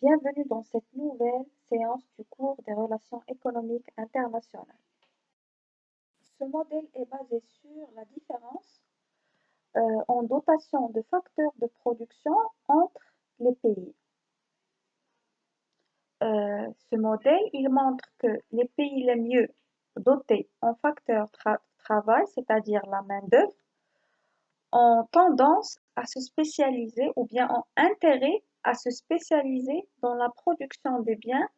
Bienvenue dans cette nouvelle séance du cours des relations économiques internationales. Ce modèle est basé sur la différence en dotation de facteurs de production entre les pays. Ce modèle, il montre que les pays les mieux dotés en facteurs travail, c'est-à-dire la main-d'œuvre, ont tendance à se spécialiser ou bien ont intérêt à se spécialiser dans la production des biens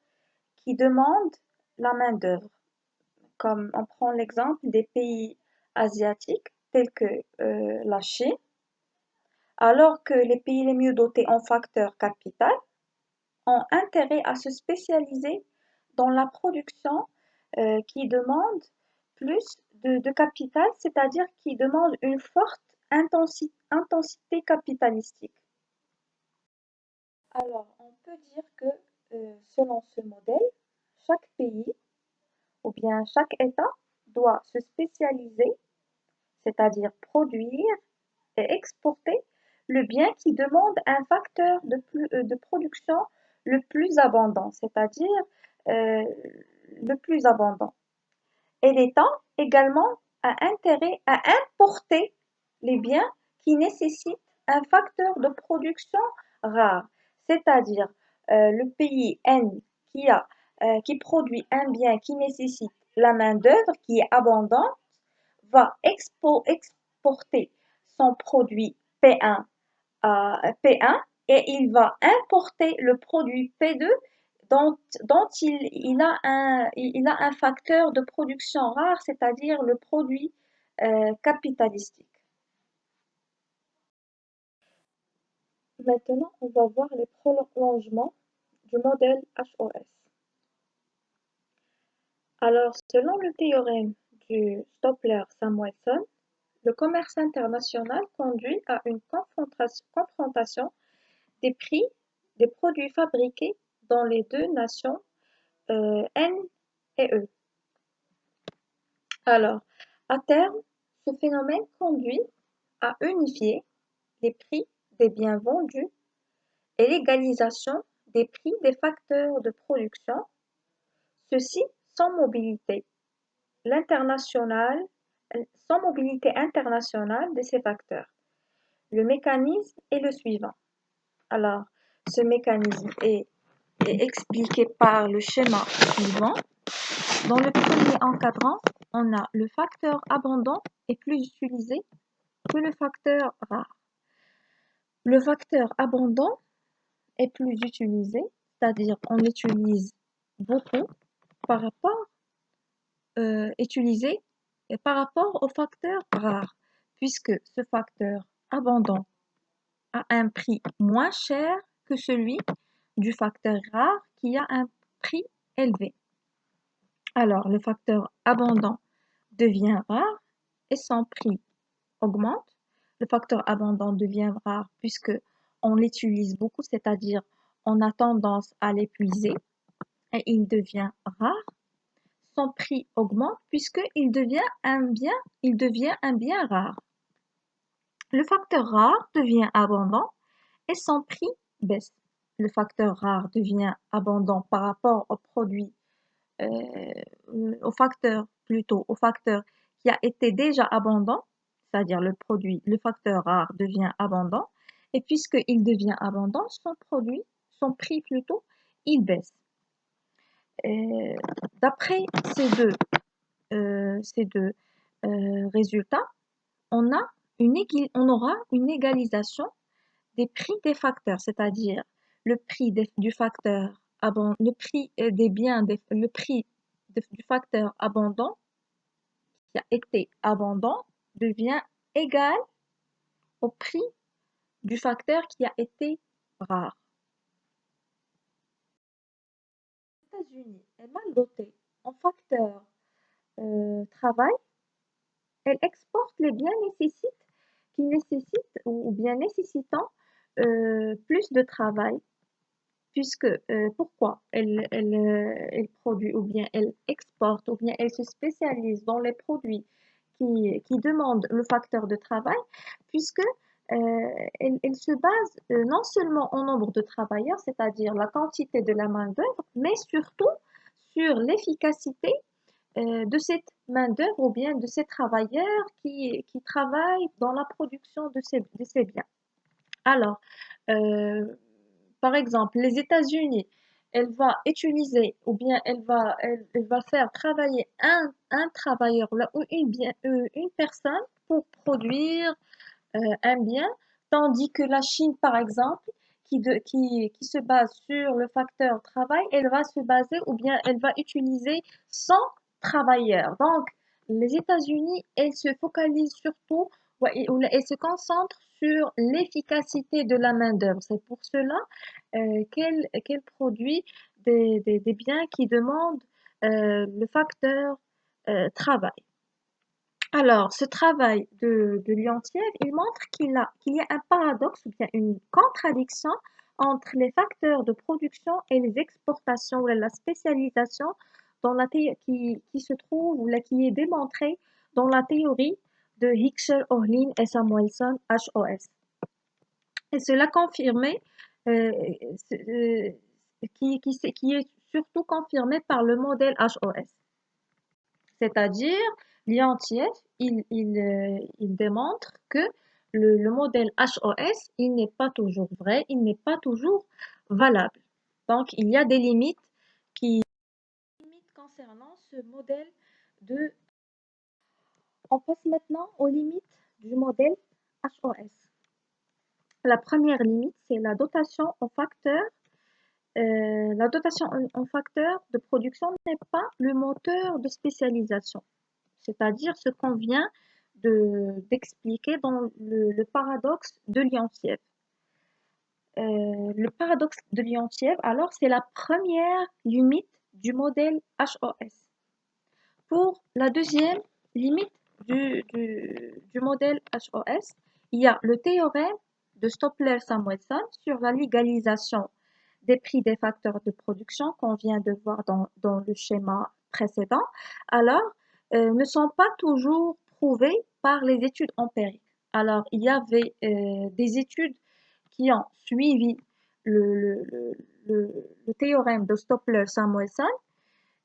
qui demandent la main-d'œuvre. Comme on prend l'exemple des pays asiatiques tels que la Chine, alors que les pays les mieux dotés en facteur capital ont intérêt à se spécialiser dans la production qui demande plus de capital, c'est-à-dire qui demande une forte intensité capitalistique. Alors, on peut dire que selon ce modèle, chaque pays ou bien chaque État doit se spécialiser, c'est-à-dire produire et exporter le bien qui demande un facteur de production le plus abondant, c'est-à-dire le plus abondant. Et l'État également a intérêt à importer les biens qui nécessitent un facteur de production rare, c'est-à-dire le pays N qui produit un bien qui nécessite la main-d'œuvre qui est abondante va exporter son produit P1 à P1 et il va importer le produit P2 dont il a un facteur de production rare, c'est-à-dire le produit capitalistique. Maintenant, on va voir les prolongements du modèle HOS. Alors, selon le théorème du Stopler-Samuelson, le commerce international conduit à une confrontation des prix des produits fabriqués dans les deux nations N et E. Alors, à terme, ce phénomène conduit à unifier les prix des biens vendus et l'égalisation des prix des facteurs de production, ceci sans mobilité internationale de ces facteurs. Le mécanisme est le suivant. Alors, ce mécanisme est expliqué par le schéma suivant. Dans le premier encadrant, on a le facteur abondant est plus utilisé que le facteur rare. Le facteur abondant est plus utilisé, c'est-à-dire on l'utilise beaucoup par rapport au facteur rare, puisque ce facteur abondant a un prix moins cher que celui du facteur rare qui a un prix élevé. Alors, le facteur abondant devient rare et son prix augmente. Le facteur abondant devient rare puisque on l'utilise beaucoup, c'est-à-dire on a tendance à l'épuiser et il devient rare. Son prix augmente puisqu'il devient un bien rare. Le facteur rare devient abondant et son prix baisse. Le facteur rare devient abondant par rapport au produit, au facteur qui a été déjà abondant, c'est-à-dire le facteur rare devient abondant, et puisqu'il devient abondant, son prix plutôt, il baisse. D'après ces deux résultats, on aura une égalisation des prix des facteurs, c'est-à-dire le prix du facteur le prix des biens, le prix du facteur abondant qui a été abondant devient égal au prix du facteur qui a été rare. Les États-Unis est mal dotée en facteur travail. Elle exporte les biens nécessitant plus de travail, puisque pourquoi elle produit ou bien elle exporte ou bien elle se spécialise dans les produits qui demandent le facteur de travail, puisque elle se base non seulement au nombre de travailleurs, c'est-à-dire la quantité de la main-d'œuvre, mais surtout sur l'efficacité de cette main-d'œuvre ou bien de ces travailleurs qui travaillent dans la production de ces biens. Alors, euh, par exemple, les États-Unis, elle va utiliser ou bien elle va faire travailler un travailleur là, ou une personne pour produire un bien, tandis que la Chine, par exemple, qui se base sur le facteur travail, elle va se baser ou bien elle va utiliser 100 travailleurs. Donc, les États-Unis, elles se focalisent surtout, ouais, elles se concentrent sur l'efficacité de la main-d'œuvre. C'est pour cela qu'elle produit des biens qui demandent le facteur travail. Alors, ce travail de Leontief, il montre qu'il y a un paradoxe ou bien une contradiction entre les facteurs de production et les exportations ou la spécialisation qui se trouve ou là, qui est démontrée dans la théorie de Hickscher, Ohlin et Samuelson, HOS. Et cela confirmé, euh, qui est surtout confirmé par le modèle HOS. C'est-à-dire, Leontief, il démontre que le modèle HOS, il n'est pas toujours vrai, il n'est pas toujours valable. Donc, il y a des limites concernant ce modèle de... On passe maintenant aux limites du modèle HOS. La première limite, c'est la dotation en facteurs. La dotation en facteurs de production n'est pas le moteur de spécialisation, c'est-à-dire ce qu'on vient d'expliquer dans le paradoxe de Leontief. Le paradoxe de Leontief, alors, c'est la première limite du modèle HOS. Pour la deuxième limite du modèle HOS, il y a le théorème de Stopler-Samuelson sur la légalisation des prix des facteurs de production qu'on vient de voir dans le schéma précédent, alors ne sont pas toujours prouvés par les études empiriques. Alors, il y avait des études qui ont suivi le théorème de Stopler-Samuelson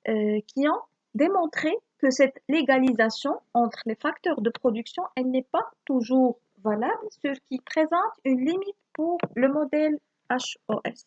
qui ont démontré que cette légalisation entre les facteurs de production, elle n'est pas toujours valable, ce qui présente une limite pour le modèle HOS.